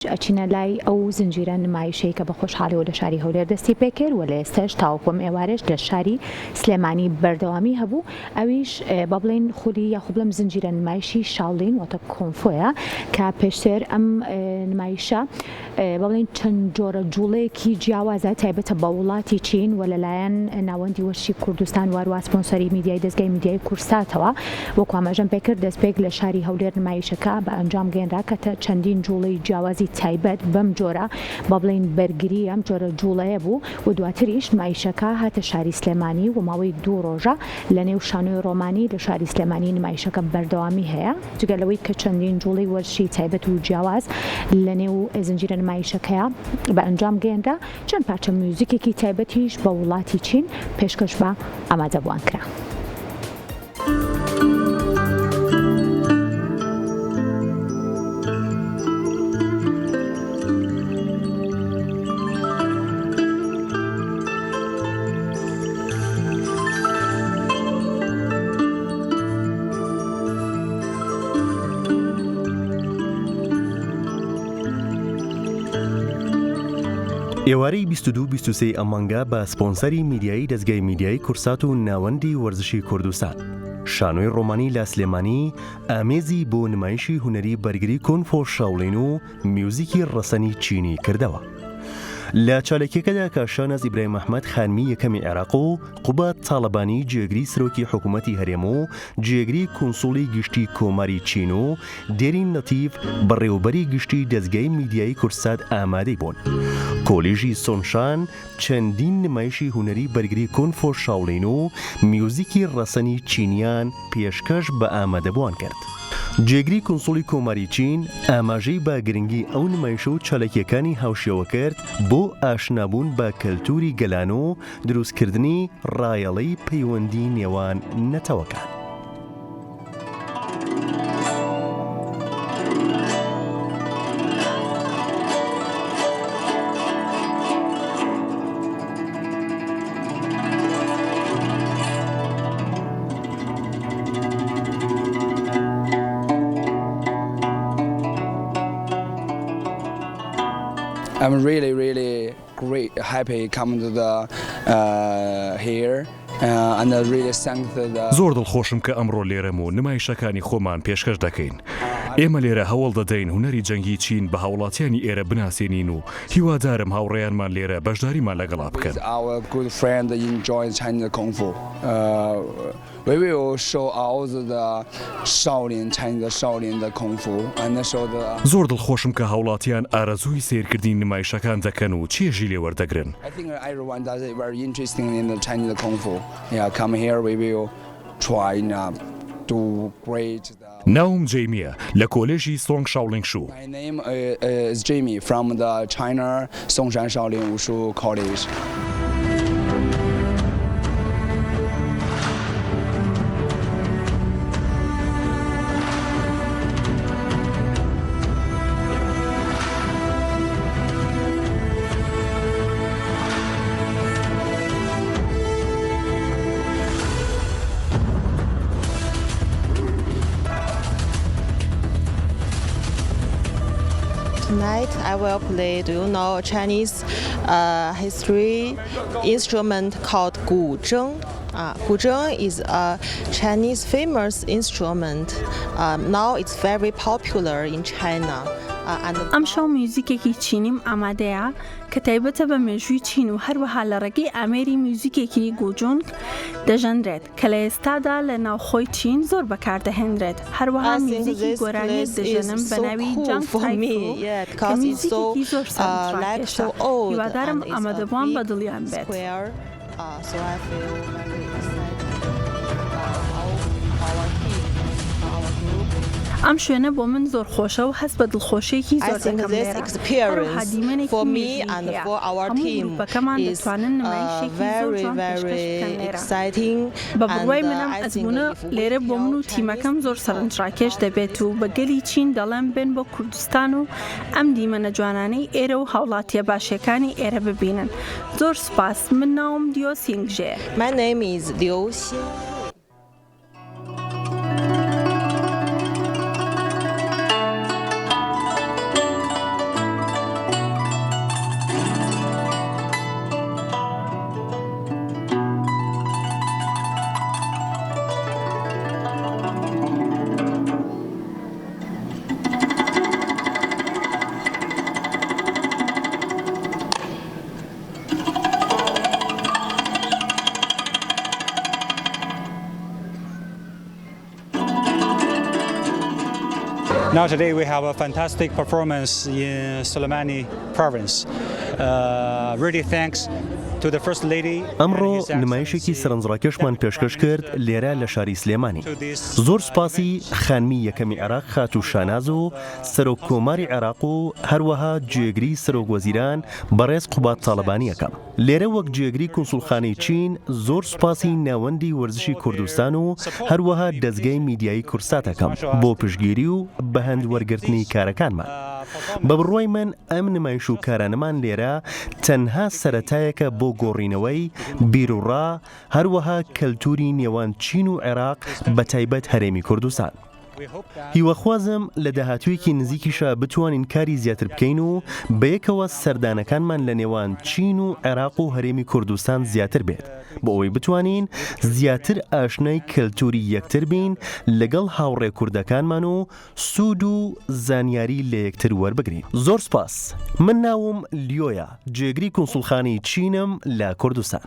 ئەچینە لای ئەو زنجیرە نمایشەی کە بە خۆشحاڵیەوە لە شاری هەولێر دەستی پێکرد و لە ئێستاش تاوەکۆم ئێوارش لە شاری سلێمانی بەردەوامی هەبوو ئەویش با بڵێن خولی یاخوب لەم زنجیرە نمایشی شاڵین واتە کۆنفۆیە کە پێشتر ئەم نمایشە با بڵێن چەند جۆرە جوڵەیەکی جیاوازە تایبەتە بە وڵاتی چین و لەلایەن ناوەندی وەرشی کوردستان وارووا سپۆنسەری میدیای دەستگای میدیای کورساتەوە وەکو ئاماژەم پێکرد دەستپێک لە شاری هەولێر نمایشەکە بە ئەنجام گەێنرا کە چەندین جوڵەی جیاوازی تایبەت بەم جۆرە با بڵێن بەرگری ئەم جۆرە جوڵەیە بوو و دواتریش نمایشەکە هاتە شاری سلێمانی و ماوەی 2 ڕۆژە لە نێو شانۆی ڕۆمانی لە شاری سلێمانی نمایشەکە بەردەوامی هەیە جگەلەوەی کە چەندین جوڵەی وەرشی تایبەت و جیاواز لە نێو زنجیرە نمایشەکەیە بە ئەنجام گەێنرا چەند پارچە میوزیکێکی تایبەتیش بە وڵاتی چین پێشکەش بە ئامادەبوان کرا. ئێوارەی 22-23 ئەم مانگە بە سپۆنسەری میدیایی دەستگای میدیای کورسات و ناوەندی وەرزشی کوردستان شانۆی ڕۆمانی لە سلێمانی ئامێزی بۆ نمایشی هونەری بەرگری کۆنفۆ شاوڵین و میوزیکی ڕەسەنی چینی کردەوە. لە چالێکیەکەدا کە شانەز ئیبراهیم ئەحمەد خانمی یەکەمی عێراق و قوبات تاڵەبانی جێگری سەرۆکی حکوومەتی هەرێم و جێگری کۆنسوڵی گشتی کۆماری چین و دێرین لەتیف بەڕێوەبەری گشتی دەستگای میدیایی کورسات ئامادەی بوون. کۆلێژی سۆنگشان چەندین نمایشی هونەری بەرگری کۆنفۆ شاوڵین و میوزیکی ڕەسەنی چینیان پێشکەش بە ئامادەبوان کرد. جێگری کۆنسوڵی کۆماری چین ئاماژەی بە گرنگی ئەو نمایشە و چالێکیەکانی هاوشێوە کرد بۆ ئاشنابوون بە کەلتوری گەلان و دروستکردنی ڕایەڵەی پەیوەندی نێوان نەتەوەکان. I'm really great, happy coming to the here and really thank the. زۆر دڵخۆشم کە ئەمڕۆ لێرەم و نمایشەکانی خۆمان پێشکەش دەکەین. ئێمە لێرە هەوڵ دەدەین هونەری جەنگی چین بە هاوڵاتیانی ئێرە بناسێنین و هیوادارم هاوڕێیانمان لێرە بەشداریمان لەگەڵا بکەن. Our good friend enjoys Chinese Kung Fu. We will show all the Shaolin Chinese Shaolin the Kung Fu and show the. زۆر دڵخۆشم کە هاوڵاتیان ئارەزووی سیرکردنی نمایشەکان دەکەن و چێژی لێوەردەگرن. I think everyone does it very interesting in the Chinese Kung Fu. Yeah, come here we will try to great. ناوم جەیمیە لە کۆلێژی سۆنگ شاولینگ شو. My name is Jamie from the China Sōngshān Shaolin Wushu College. Tonight I will play, do you know, a Chinese history instrument called guzheng? Guzheng is a Chinese famous instrument. Now it's very popular in China. ئەم شەو میوزیکێکی چینیم ئامادەیە کە تایبەتە بە مێژووی چین و هەروەها لە ڕێگەی ئامێری میوزیکێکی گوجۆنگ دەژەندرێت کە لە ئێستادا لە ناوخۆی چین زۆر بەکاردەهێنرێت هەروەها میوزیکی گۆرانی دەژێنم بە ناوی جانگ تایفۆ کە میوزیکێکی زۆر سەرنجڕاکێشە هیوادارم ئامادەبووان بە دڵیان بێت. ئەم شوێنە بۆ من زۆر خۆشە و هەست بە دڵخۆشیێکی زۆر دەکەم لێرە. هەروەها دیمەنێکی مێژووی هەیە. هەموو گروپەکەمان دەتوانن نمایشێکی زۆر جوان پێشکەش بکەن لێرە. بە بڕوای منم ئەزمونە لێرە بۆ من و تیمەکەم زۆر سەرنجڕاکێش دەبێت و بە گەلی چین دەڵێن بێن بۆ کوردستان و ئەم دیمەنە جوانانەی ئێرە و هاوڵاتیە باشیەکانی ئێرە ببینن. زۆر سوپاس. من ناوم دیۆ سینگژێ. My name is Liu Xin. Now today we have a fantastic performance in Sulaimani province. Really thanks to the First Lady. ئەمڕۆ نمایشێکی سەرنجڕاکێشمان پێشکەش کرد لێرە لە شاری سلێمانی. زۆر سپاسی خانمی یەکەمی عێراق خاتو شاناز و سەرۆک کۆماری عێراق و هەروەها جێگری سەرۆک وەزیران بەڕێز قوبات تاڵەبانی یەکەم. لێرە وەک جێگری کۆنسوڵخانەی چین زۆر سپاسی ناوەندی وەرزشی کوردستان و هەروەها دەستگای میدیایی کورساتەکەم بۆ پشتگیری و بەهەند وەرگرتنی کارەکانمان. بە بڕوای من ئەم نمایش و کارانەمان لێرە تەنها سەرەتایەکە بۆ گۆڕینەوەی بیرروڕا هەروەها کەلتوری نێوان چین و عێراق بە تایبەت هەرێمی کوردستان. هیوەخوازم لە داهاتوویەکی نزیکیشە بتوانین کاری زیاتر بکەین و بەیەکەوە سەردانەکانمان لە نێوان چین و عێراق و هەرێمی کوردستان زیاتر بێت بۆ ئەوەی بتوانین زیاتر ئاشنای کەلتوری یەکتر بین لەگەڵ هاوڕێ کوردەکانمان و سوود و زانیاری لە یەکتر وەربگرین. زۆر سپاس. من ناوم لیۆیە، جێگری کۆنسوڵخانەی چینم لە کوردستان.